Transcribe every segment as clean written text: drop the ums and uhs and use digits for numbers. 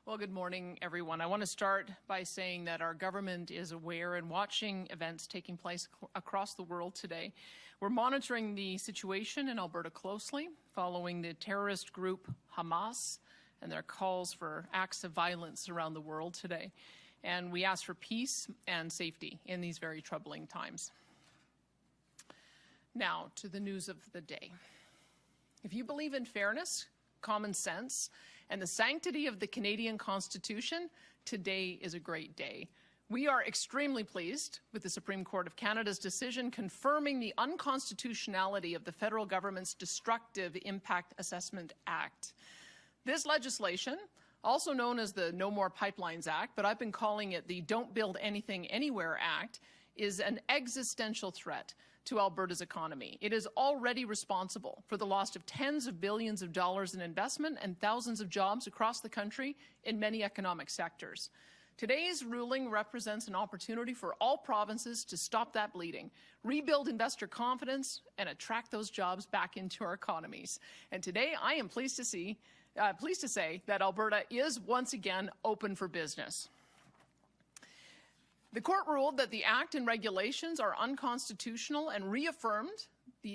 Well, good morning, everyone. I want to start by saying that our government is aware and watching events taking place across the world today. We're monitoring the situation in Alberta closely, following the terrorist group Hamas and their calls for acts of violence around the world today. And we ask for peace and safety in these very troubling times. Now, to the news of the day. If you believe in fairness, common sense, and the sanctity of the Canadian Constitution, today is a great day. We are extremely pleased with the Supreme Court of Canada's decision confirming the unconstitutionality of the federal government's Destructive Impact Assessment Act. This legislation, also known as the No More Pipelines Act, but I've been calling it the Don't Build Anything Anywhere Act, is an existential threat to Alberta's economy. It is already responsible for the loss of tens of billions of dollars in investment and thousands of jobs across the country in many economic sectors. Today's ruling represents an opportunity for all provinces to stop that bleeding, rebuild investor confidence, and attract those jobs back into our economies. And today, I am pleased to say that Alberta is once again open for business. The court ruled that the Act and regulations are unconstitutional and reaffirmed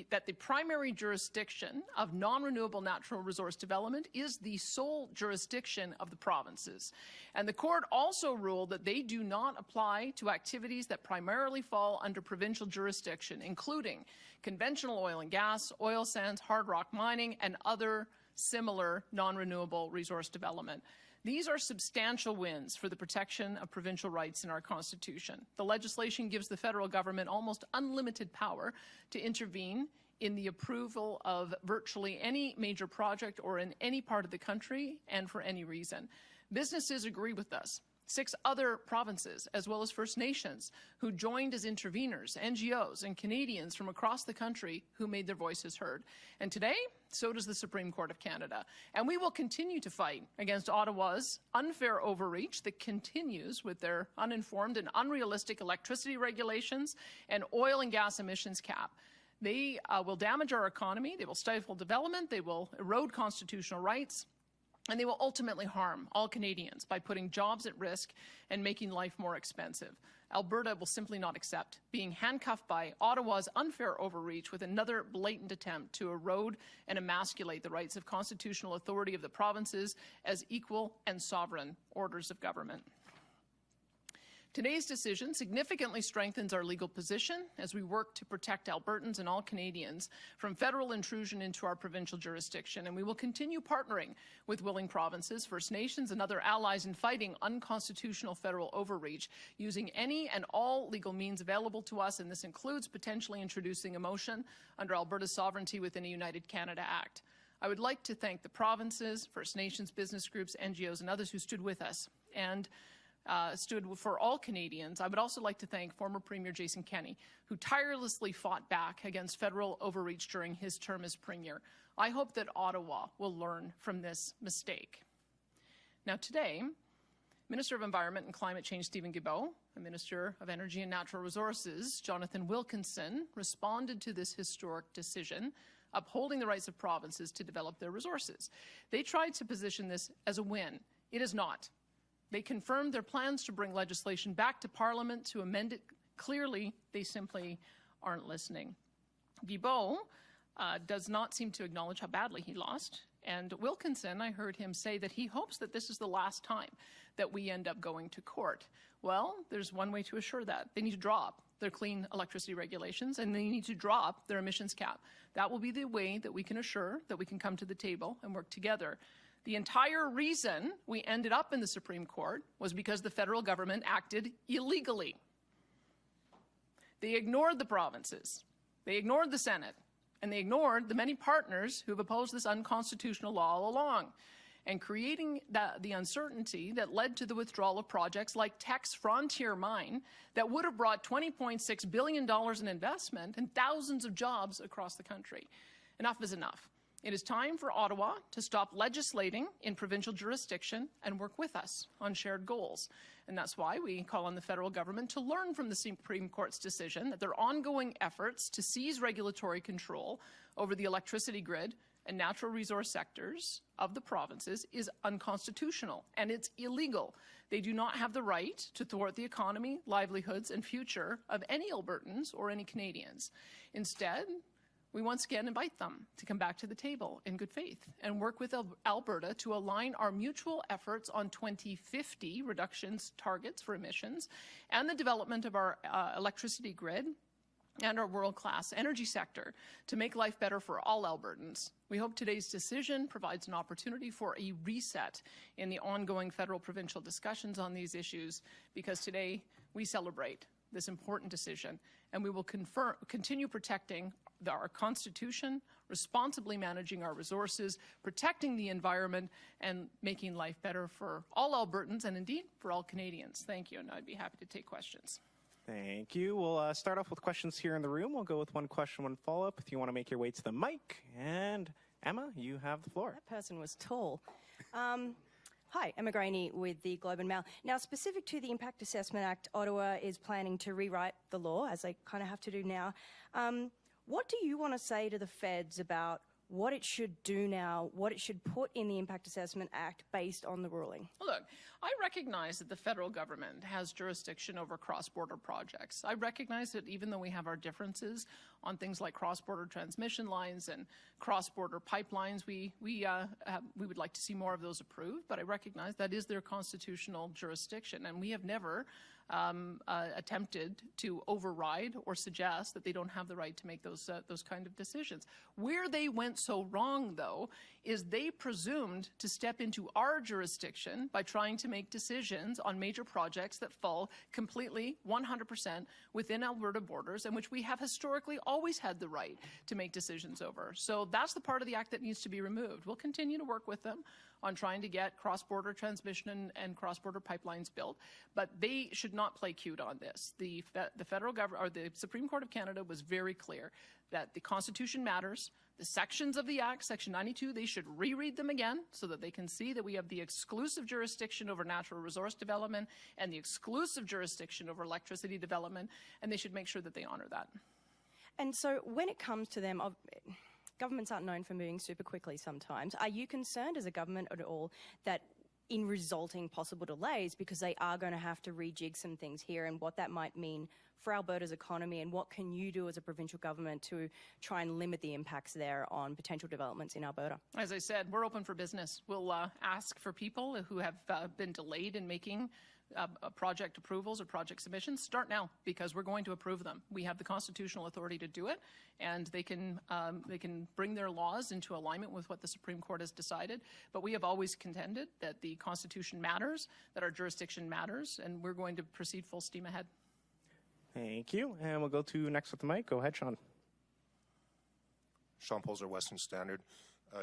that the primary jurisdiction of non-renewable natural resource development is the sole jurisdiction of the provinces. And the court also ruled that they do not apply to activities that primarily fall under provincial jurisdiction, including conventional oil and gas, oil sands, hard rock mining, and other similar non-renewable resource development. These are substantial wins for the protection of provincial rights in our Constitution. The legislation gives the federal government almost unlimited power to intervene in the approval of virtually any major project or in any part of the country and for any reason. Businesses agree with us. 6 other provinces, as well as First Nations, who joined as interveners, NGOs, and Canadians from across the country who made their voices heard. And today, so does the Supreme Court of Canada. And we will continue to fight against Ottawa's unfair overreach that continues with their uninformed and unrealistic electricity regulations and oil and gas emissions cap. They will damage our economy, they will stifle development, they will erode constitutional rights, and they will ultimately harm all Canadians by putting jobs at risk and making life more expensive. Alberta will simply not accept being handcuffed by Ottawa's unfair overreach with another blatant attempt to erode and emasculate the rights of constitutional authority of the provinces as equal and sovereign orders of government. Today's decision significantly strengthens our legal position as we work to protect Albertans and all Canadians from federal intrusion into our provincial jurisdiction, and we will continue partnering with willing provinces, First Nations, and other allies in fighting unconstitutional federal overreach using any and all legal means available to us, and this includes potentially introducing a motion under Alberta's sovereignty within a United Canada Act. I would like to thank the provinces, First Nations, business groups, NGOs, and others who stood with us and stood for all Canadians. I would also like to thank former Premier Jason Kenney, who tirelessly fought back against federal overreach during his term as Premier. I hope that Ottawa will learn from this mistake. Now today, Minister of Environment and Climate Change Stephen Guilbeault and Minister of Energy and Natural Resources Jonathan Wilkinson responded to this historic decision, upholding the rights of provinces to develop their resources. They tried to position this as a win. It is not. They confirmed their plans to bring legislation back to Parliament to amend it. Clearly, they simply aren't listening. Guilbeault does not seem to acknowledge how badly he lost. And Wilkinson, I heard him say that he hopes that this is the last time that we end up going to court. Well, there's one way to assure that. They need to drop their clean electricity regulations, and they need to drop their emissions cap. That will be the way that we can assure that we can come to the table and work together. The entire reason we ended up in the Supreme Court was because the federal government acted illegally. They ignored the provinces, they ignored the Senate, and they ignored the many partners who have opposed this unconstitutional law all along, and creating the uncertainty that led to the withdrawal of projects like Teck's Frontier Mine that would have brought $20.6 billion in investment and thousands of jobs across the country. Enough is enough. It is time for Ottawa to stop legislating in provincial jurisdiction and work with us on shared goals. And that's why we call on the federal government to learn from the Supreme Court's decision that their ongoing efforts to seize regulatory control over the electricity grid and natural resource sectors of the provinces is unconstitutional, and it's illegal. They do not have the right to thwart the economy, livelihoods, and future of any Albertans or any Canadians. Instead, we once again invite them to come back to the table in good faith and work with Alberta to align our mutual efforts on 2050 reductions targets for emissions and the development of our electricity grid and our world-class energy sector to make life better for all Albertans. We hope today's decision provides an opportunity for a reset in the ongoing federal-provincial discussions on these issues, because today we celebrate this important decision, and we will continue protecting our Constitution, responsibly managing our resources, protecting the environment, and making life better for all Albertans and indeed for all Canadians. Thank you, and I'd be happy to take questions. Thank you. We'll start off with questions here in the room. We'll go with one question, one follow-up. If you want to make your way to the mic. And Emma, you have the floor. That person was tall. Hi, Emma Graney with the Globe and Mail. Now, specific to the Impact Assessment Act, Ottawa is planning to rewrite the law, as they kind of have to do now. What do you want to say to the feds about what it should do now, what it should put in the Impact Assessment Act based on the ruling? Look, I recognize that the federal government has jurisdiction over cross-border projects. I recognize that even though we have our differences on things like cross-border transmission lines and cross-border pipelines, we would like to see more of those approved, but I recognize that is their constitutional jurisdiction, and we have never attempted to override or suggest that they don't have the right to make those kind of decisions. Where they went so wrong, though, is they presumed to step into our jurisdiction by trying to make decisions on major projects that fall completely 100% within Alberta borders, and which we have historically always had the right to make decisions over. So that's the part of the Act that needs to be removed. We'll continue to work with them on trying to get cross-border transmission and cross-border pipelines built, but they should not play cute on this. The federal government, or the Supreme Court of Canada, was very clear that the Constitution matters. The sections of the Act, Section 92, they should reread them again so that they can see that we have the exclusive jurisdiction over natural resource development and the exclusive jurisdiction over electricity development, and they should make sure that they honor that. And so when it comes to them, governments aren't known for moving super quickly sometimes. Are you concerned as a government at all that in resulting possible delays, because they are going to have to rejig some things here, and what that might mean for Alberta's economy, and what can you do as a provincial government to try and limit the impacts there on potential developments in Alberta? As I said, we're open for business. We'll ask for people who have been delayed in making project approvals or project submissions, start now, because we're going to approve them. We have the constitutional authority to do it, and they can bring their laws into alignment with what the Supreme Court has decided. But we have always contended that the Constitution matters, that our jurisdiction matters, and we're going to proceed full steam ahead. Thank you. And we'll go to next with the mic. Go ahead, Sean. Sean Polzer, Western Standard.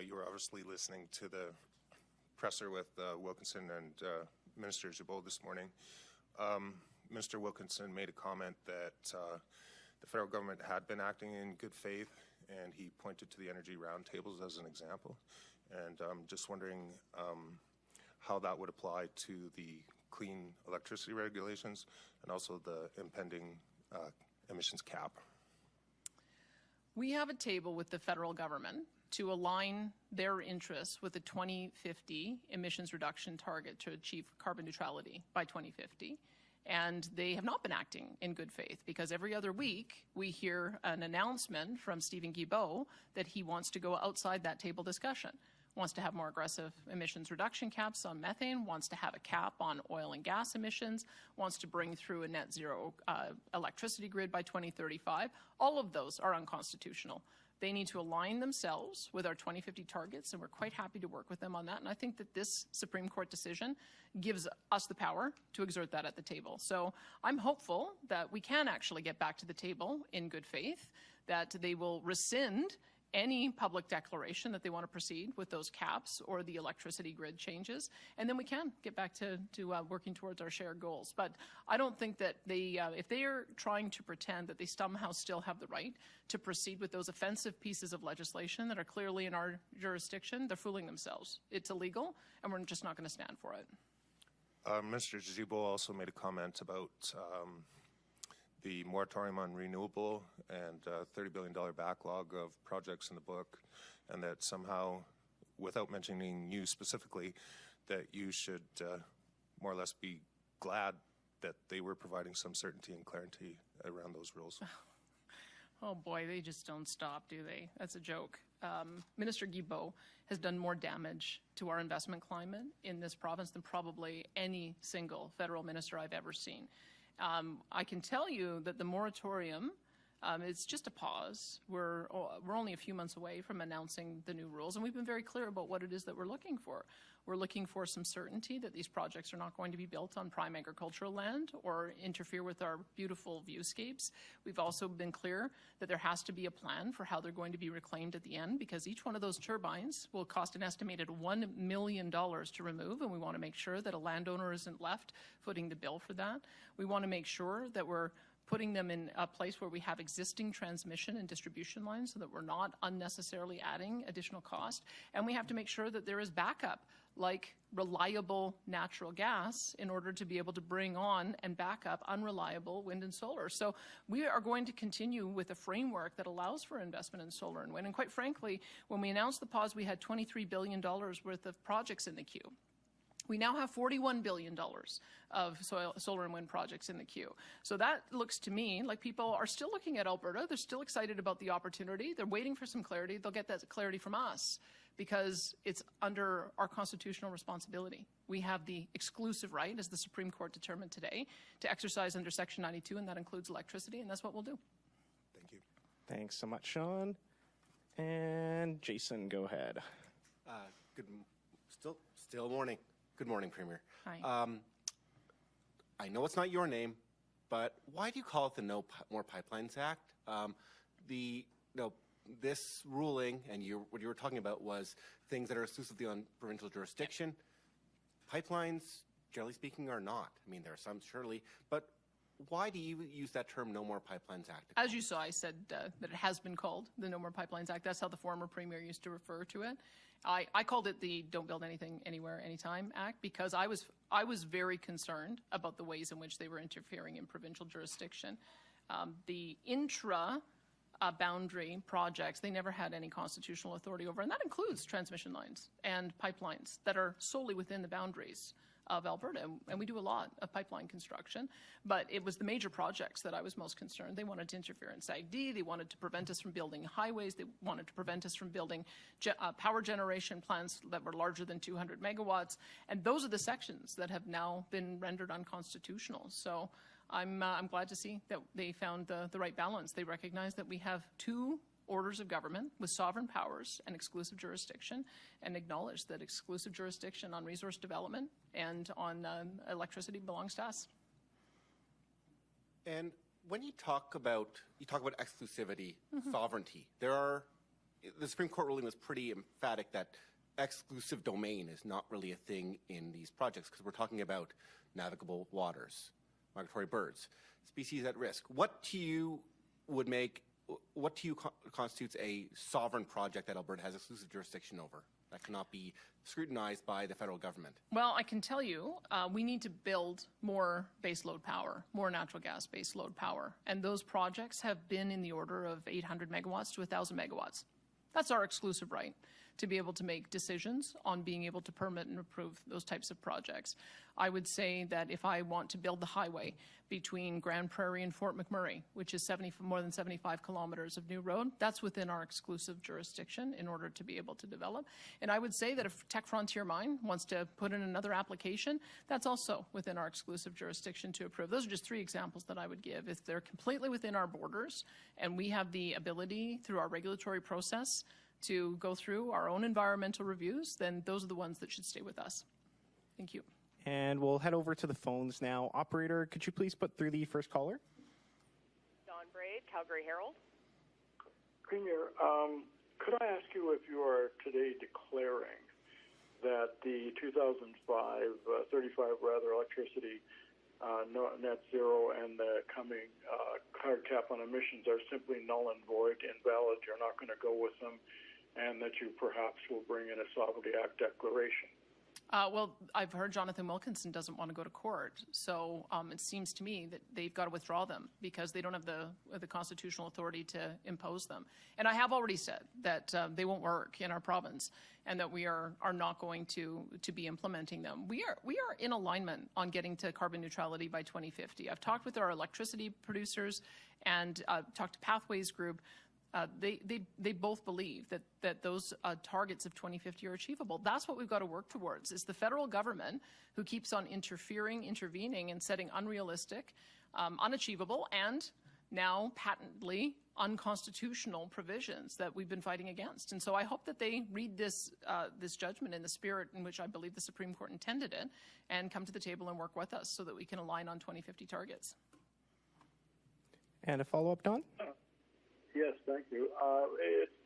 You were obviously listening to the presser with Wilkinson and Minister Gibault this morning. Minister Wilkinson made a comment that the federal government had been acting in good faith, and he pointed to the energy roundtables as an example. And I'm just wondering how that would apply to the clean electricity regulations and also the impending emissions cap. We have a table with the federal government to align their interests with the 2050 emissions reduction target to achieve carbon neutrality by 2050. And they have not been acting in good faith, because every other week we hear an announcement from Stephen Guilbeault that he wants to go outside that table discussion, wants to have more aggressive emissions reduction caps on methane, wants to have a cap on oil and gas emissions, wants to bring through a net zero electricity grid by 2035. All of those are unconstitutional. They need to align themselves with our 2050 targets, and we're quite happy to work with them on that. And I think that this Supreme Court decision gives us the power to exert that at the table. So I'm hopeful that we can actually get back to the table in good faith, that they will rescind any public declaration that they want to proceed with those caps or the electricity grid changes, and then we can get back to working towards our shared goals. But I don't think that they, if they are trying to pretend that they somehow still have the right to proceed with those offensive pieces of legislation that are clearly in our jurisdiction, they're fooling themselves. It's illegal, and we're just not going to stand for it. Mr. Gibault also made a comment about the moratorium on renewable and $30 billion backlog of projects in the book, and that somehow, without mentioning you specifically, that you should more or less be glad that they were providing some certainty and clarity around those rules. Oh boy, they just don't stop, do they? That's a joke. Minister Guilbeault has done more damage to our investment climate in this province than probably any single federal minister I've ever seen. I can tell you that the moratorium, it's just a pause. We're only a few months away from announcing the new rules, and we've been very clear about what it is that we're looking for. We're looking for some certainty that these projects are not going to be built on prime agricultural land or interfere with our beautiful viewscapes. We've also been clear that there has to be a plan for how they're going to be reclaimed at the end, because each one of those turbines will cost an estimated $1 million to remove, and we want to make sure that a landowner isn't left footing the bill for that. We want to make sure that we're putting them in a place where we have existing transmission and distribution lines so that we're not unnecessarily adding additional cost. And we have to make sure that there is backup, like reliable natural gas, in order to be able to bring on and back up unreliable wind and solar. So we are going to continue with a framework that allows for investment in solar and wind. And quite frankly, when we announced the pause, we had $23 billion worth of projects in the queue. We now have $41 billion of solar and wind projects in the queue. So that looks to me like people are still looking at Alberta. They're still excited about the opportunity. They're waiting for some clarity. They'll get that clarity from us because it's under our constitutional responsibility. We have the exclusive right, as the Supreme Court determined today, to exercise under Section 92, and that includes electricity, and that's what we'll do. Thank you. Thanks so much, Sean. And Jason, go ahead. Still morning. Good morning, Premier. Hi. I know it's not your name, but why do you call it the No More Pipelines Act? This ruling, and what you were talking about was things that are exclusively on provincial jurisdiction. Pipelines, generally speaking, are not. I mean, there are some, surely, but why do you use that term, No More Pipelines Act? As you saw, I said that it has been called the No More Pipelines Act. That's how the former Premier used to refer to it. I called it the Don't Build Anything Anywhere Anytime Act because I was very concerned about the ways in which they were interfering in provincial jurisdiction. The boundary projects, they never had any constitutional authority over, and that includes transmission lines and pipelines that are solely within the boundaries of Alberta, and we do a lot of pipeline construction, but it was the major projects that I was most concerned. They wanted to interfere in SAGD, they wanted to prevent us from building highways, they wanted to prevent us from building power generation plants that were larger than 200 megawatts, and those are the sections that have now been rendered unconstitutional. So I'm glad to see that they found the right balance. They recognize that we have two orders of government with sovereign powers and exclusive jurisdiction, and acknowledge that exclusive jurisdiction on resource development and on electricity belongs to us. And when you talk about exclusivity, sovereignty, the Supreme Court ruling was pretty emphatic that exclusive domain is not really a thing in these projects because we're talking about navigable waters, migratory birds, species at risk. What to you constitutes a sovereign project that Alberta has exclusive jurisdiction over that cannot be scrutinized by the federal government? Well, I can tell you we need to build more baseload power, more natural gas baseload power, and those projects have been in the order of 800 megawatts to 1,000 megawatts. That's our exclusive right to be able to make decisions on being able to permit and approve those types of projects. I would say that if I want to build the highway between Grand Prairie and Fort McMurray, which is more than 75 kilometers of new road, that's within our exclusive jurisdiction in order to be able to develop. And I would say that if Tech Frontier Mine wants to put in another application, that's also within our exclusive jurisdiction to approve. Those are just three examples that I would give. If they're completely within our borders and we have the ability through our regulatory process to go through our own environmental reviews, then those are the ones that should stay with us. Thank you. And we'll head over to the phones now. Operator, could you please put through the first caller? Dawn Braid, Calgary Herald. Premier, could I ask you if you are today declaring that the 2035 electricity net zero and the coming hard cap on emissions are simply null and void, invalid, you're not going to go with them, and that you perhaps will bring in a Sovereignty Act declaration? Well, I've heard Jonathan Wilkinson doesn't want to go to court, so it seems to me that they've got to withdraw them because they don't have the constitutional authority to impose them. And I have already said that they won't work in our province and that we are not going to be implementing them. We are in alignment on getting to carbon neutrality by 2050. I've talked with our electricity producers and talked to Pathways Group. They both believe that those targets of 2050 are achievable. That's what we've got to work towards, is the federal government who keeps on intervening and setting unrealistic, unachievable, and now patently unconstitutional provisions that we've been fighting against. And so I hope that they read this judgment in the spirit in which I believe the Supreme Court intended it and come to the table and work with us so that we can align on 2050 targets. And a follow-up, Don? Yes, thank you.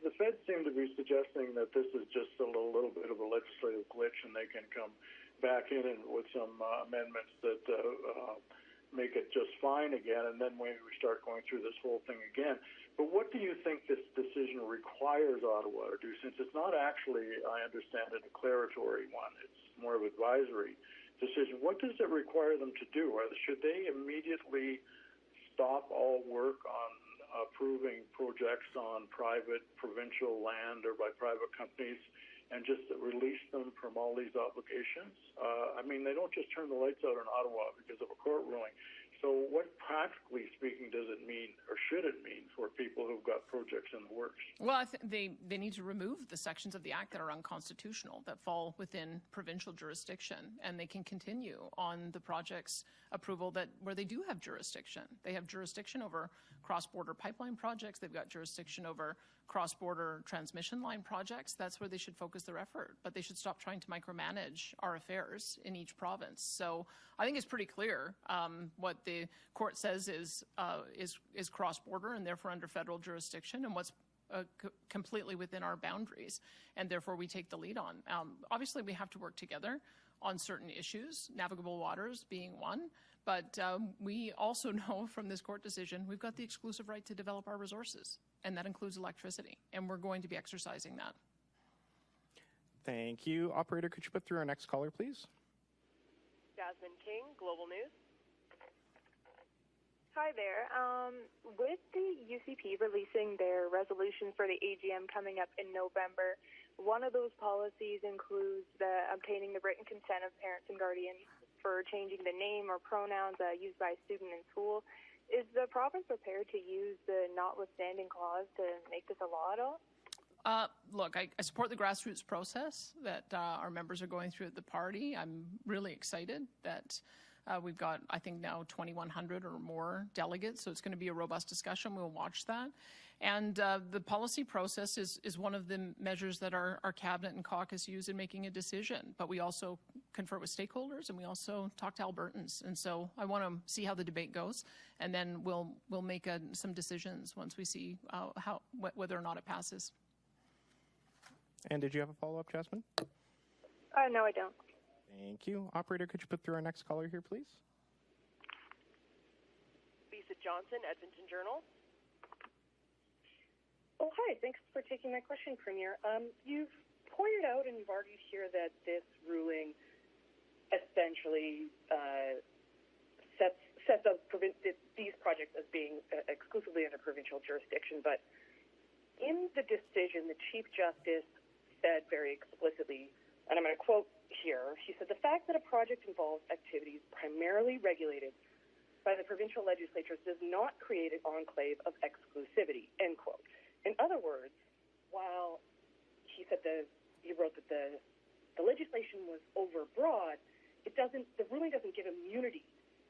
The Feds seem to be suggesting that this is just a little bit of a legislative glitch, and they can come back in and with some amendments that make it just fine again, and then maybe we start going through this whole thing again. But what do you think this decision requires Ottawa to do, since it's not actually, I understand, a declaratory one? It's more of an advisory decision. What does it require them to do? Should they immediately stop all work on approving projects on private provincial land or by private companies and just release them from all these obligations? I mean, they don't just turn the lights out in Ottawa because of a court ruling. So what, practically speaking, does it mean, or should it mean, for people who've got projects in the works? Well, I think they need to remove the sections of the Act that are unconstitutional, that fall within provincial jurisdiction, and they can continue on the project's approval where they do have jurisdiction. They have jurisdiction over cross-border pipeline projects. They've got jurisdiction over cross-border transmission line projects. That's where they should focus their effort. But they should stop trying to micromanage our affairs in each province. So I think it's pretty clear what the court says is cross-border and therefore under federal jurisdiction, and what's completely within our boundaries, and therefore we take the lead on. Obviously, we have to work together on certain issues, navigable waters being one, but we also know from this court decision we've got the exclusive right to develop our resources, and that includes electricity, and we're going to be exercising that. Thank you. Operator, could you put through our next caller, please? Jasmine King, Global News. Hi there. With the UCP releasing their resolution for the AGM coming up in November, one of those policies includes obtaining the written consent of parents and guardians for changing the name or pronouns used by a student in school. Is the province prepared to use the notwithstanding clause to make this a law at all? Look, I support the grassroots process that our members are going through at the party. I'm really excited that we've got, I think now 2,100 or more delegates, so it's going to be a robust discussion. We'll watch that. And the policy process is one of the measures that our cabinet and caucus use in making a decision. But we also confer with stakeholders, and we also talk to Albertans. And so I want to see how the debate goes, and then we'll make some decisions once we see whether or not it passes. And did you have a follow-up, Jasmine? No, I don't. Thank you. Operator, could you put through our next caller here, please? Lisa Johnson, Edmonton Journal. Oh, hi. Thanks for taking my question, Premier. You've pointed out and you've argued here that this ruling essentially sets up these projects as being exclusively under provincial jurisdiction. But in the decision, the Chief Justice said very explicitly, and I'm going to quote here, he said, "The fact that a project involves activities primarily regulated by the provincial legislatures does not create an enclave of exclusivity," end quote. In other words, while he said he wrote that the legislation was overbroad, the ruling doesn't give immunity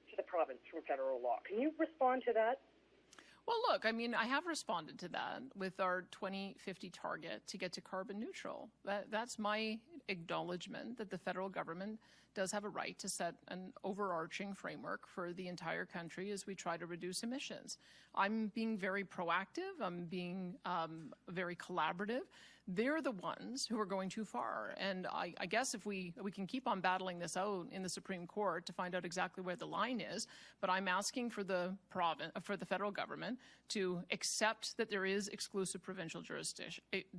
to the province from federal law. Can you respond to that? Well, look, I mean, I have responded to that with our 2050 target to get to carbon neutral. That's my acknowledgement that the federal government does have a right to set an overarching framework for the entire country as we try to reduce emissions. I'm being very proactive. I'm being very collaborative. they're the ones who are going too far. And I guess if we can keep on battling this out in the Supreme Court to find out exactly where the line is, but I'm asking for the federal government to accept that there is exclusive provincial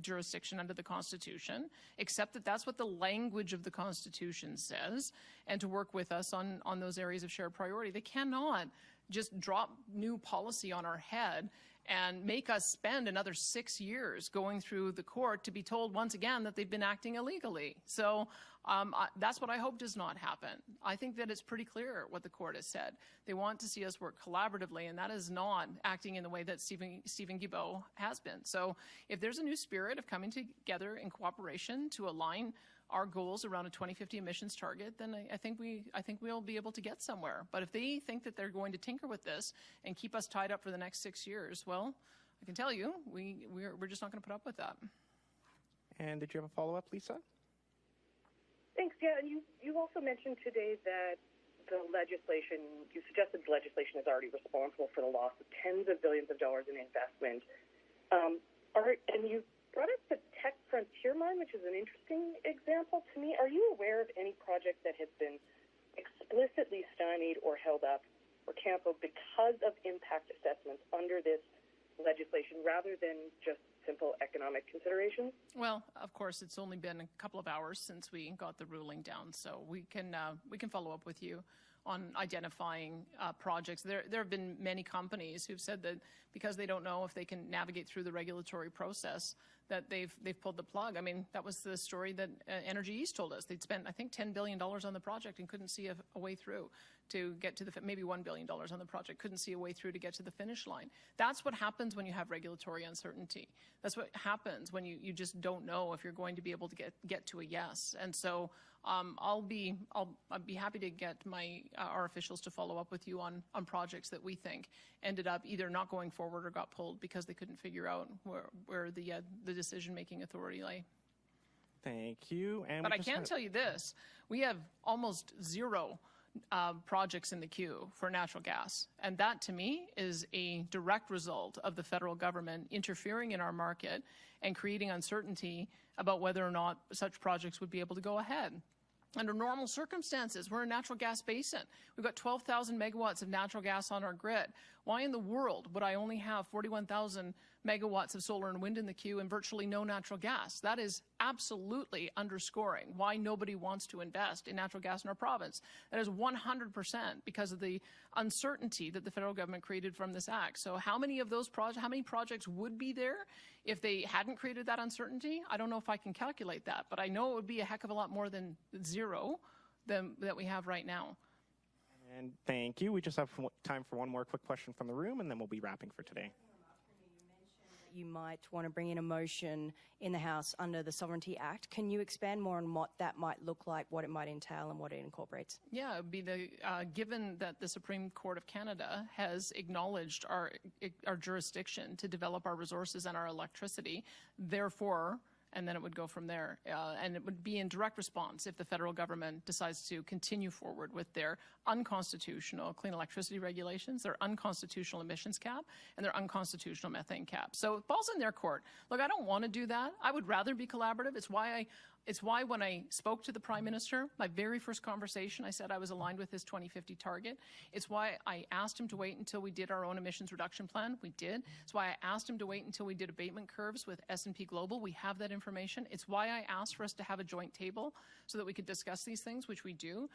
jurisdiction under the Constitution, accept that that's what the language of the Constitution says, and to work with us on those areas of shared priority. They cannot just drop new policy on our head and make us spend another 6 years going through the court to be told once again that they've been acting illegally. So that's what I hope does not happen. I think that it's pretty clear what the court has said. They want to see us work collaboratively, and that is not acting in the way that Stephen Guilbeault has been. So if there's a new spirit of coming together in cooperation to align our goals around a 2050 emissions target, then I think we'll be able to get somewhere. But if they think that they're going to tinker with this and keep us tied up for the next 6 years, well, I can tell you, we're just not going to put up with that. And did you have a follow-up, Lisa? Thanks. Yeah, and you also mentioned today that you suggested the legislation is already responsible for the loss of tens of billions of dollars in investment. And you brought up the Tech Frontier Mine, which is an interesting example to me. Are you aware of any project that has been explicitly stymied or held up or canceled because of impact assessments under this legislation rather than just simple economic considerations? Well, of course, it's only been a couple of hours since we got the ruling down, so we can follow up with you on identifying projects. There have been many companies who've said that because they don't know if they can navigate through the regulatory process, that they've pulled the plug. I mean, that was the story that Energy East told us. They'd spent, I think, $10 billion on the project and couldn't see a way through to get to maybe $1 billion on the project, couldn't see a way through to get to the finish line. That's what happens when you have regulatory uncertainty. That's what happens when you just don't know if you're going to be able to get to a yes. And so I'd be happy to get our officials to follow up with you on projects that we think ended up either not going forward or got pulled because they couldn't figure out where the decision-making authority lay. Thank you. And but I can tell you this: we have almost zero projects in the queue for natural gas, and that to me is a direct result of the federal government interfering in our market and creating uncertainty about whether or not such projects would be able to go ahead. Under normal circumstances, we're a natural gas basin. We've got 12,000 megawatts of natural gas on our grid. Why in the world would I only have 41,000 megawatts of solar and wind in the queue and virtually no natural gas? That is absolutely underscoring why nobody wants to invest in natural gas in our province. That is 100% because of the uncertainty that the federal government created from this act. So how many of those how many projects would be there if they hadn't created that uncertainty? I don't know if I can calculate that, but I know it would be a heck of a lot more than zero that we have right now. And thank you. We just have time for one more quick question from the room, and then we'll be wrapping for today. You might want to bring in a motion in the House under the Sovereignty Act. Can you expand more on what that might look like, what it might entail, and what it incorporates? Yeah, it would be given that the Supreme Court of Canada has acknowledged our jurisdiction to develop our resources and our electricity, therefore, and then it would go from there. And it would be in direct response if the federal government decides to continue forward with their unconstitutional clean electricity regulations, their unconstitutional emissions cap, and their unconstitutional methane cap. So it falls in their court. Look, I don't want to do that. I would rather be collaborative. It's why when I spoke to the Prime Minister, my very first conversation, I said I was aligned with his 2050 target. It's why I asked him to wait until we did our own emissions reduction plan. We did. It's why I asked him to wait until we did abatement curves with S&P Global. We have that information. It's why I asked for us to have a joint table so that we could discuss these things, which we do.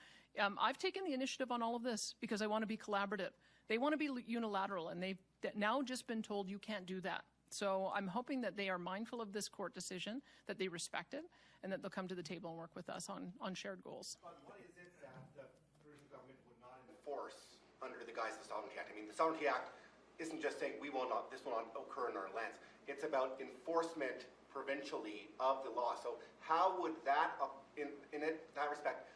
I've taken the initiative on all of this because I want to be collaborative. They want to be unilateral, and they've now just been told you can't do that. So I'm hoping that they are mindful of this court decision, that they respect it, and that they'll come to the table and work with us on shared goals. But what is it that the provincial government would not enforce under the guise of the Sovereignty Act? I mean, the Sovereignty Act isn't just saying this will not occur in our lands. It's about enforcement provincially of the law. So how would that, in that respect,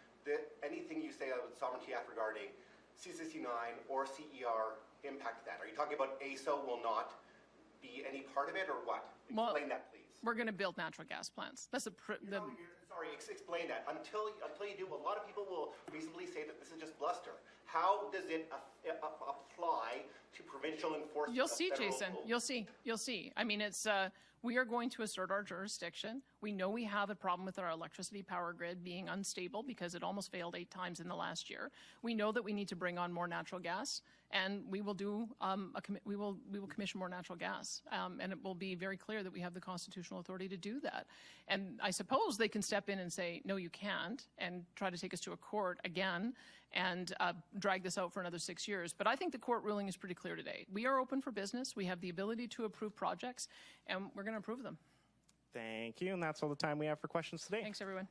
anything you say about the Sovereignty Act regarding C69 or CER impact that? Are you talking about ASO will not be any part of it, or what? Explain that, please. We're going to build natural gas plants. That's sorry, explain that. Until you do, a lot of people will reasonably say that this is just bluster. How does it apply to provincial enforcement? You'll see, Jason. You'll see. I mean, We are going to assert our jurisdiction. We know we have a problem with our electricity power grid being unstable because it almost failed 8 times in the last year. We know that we need to bring on more natural gas, and we will do we will commission more natural gas, and it will be very clear that we have the constitutional authority to do that. And I suppose they can step in and say, no, you can't, and try to take us to a court again and drag this out for another 6 years. But I think the court ruling is pretty clear today. We are open for business. We have the ability to approve projects, and we're going to approve them. Thank you, and that's all the time we have for questions today. Thanks, everyone.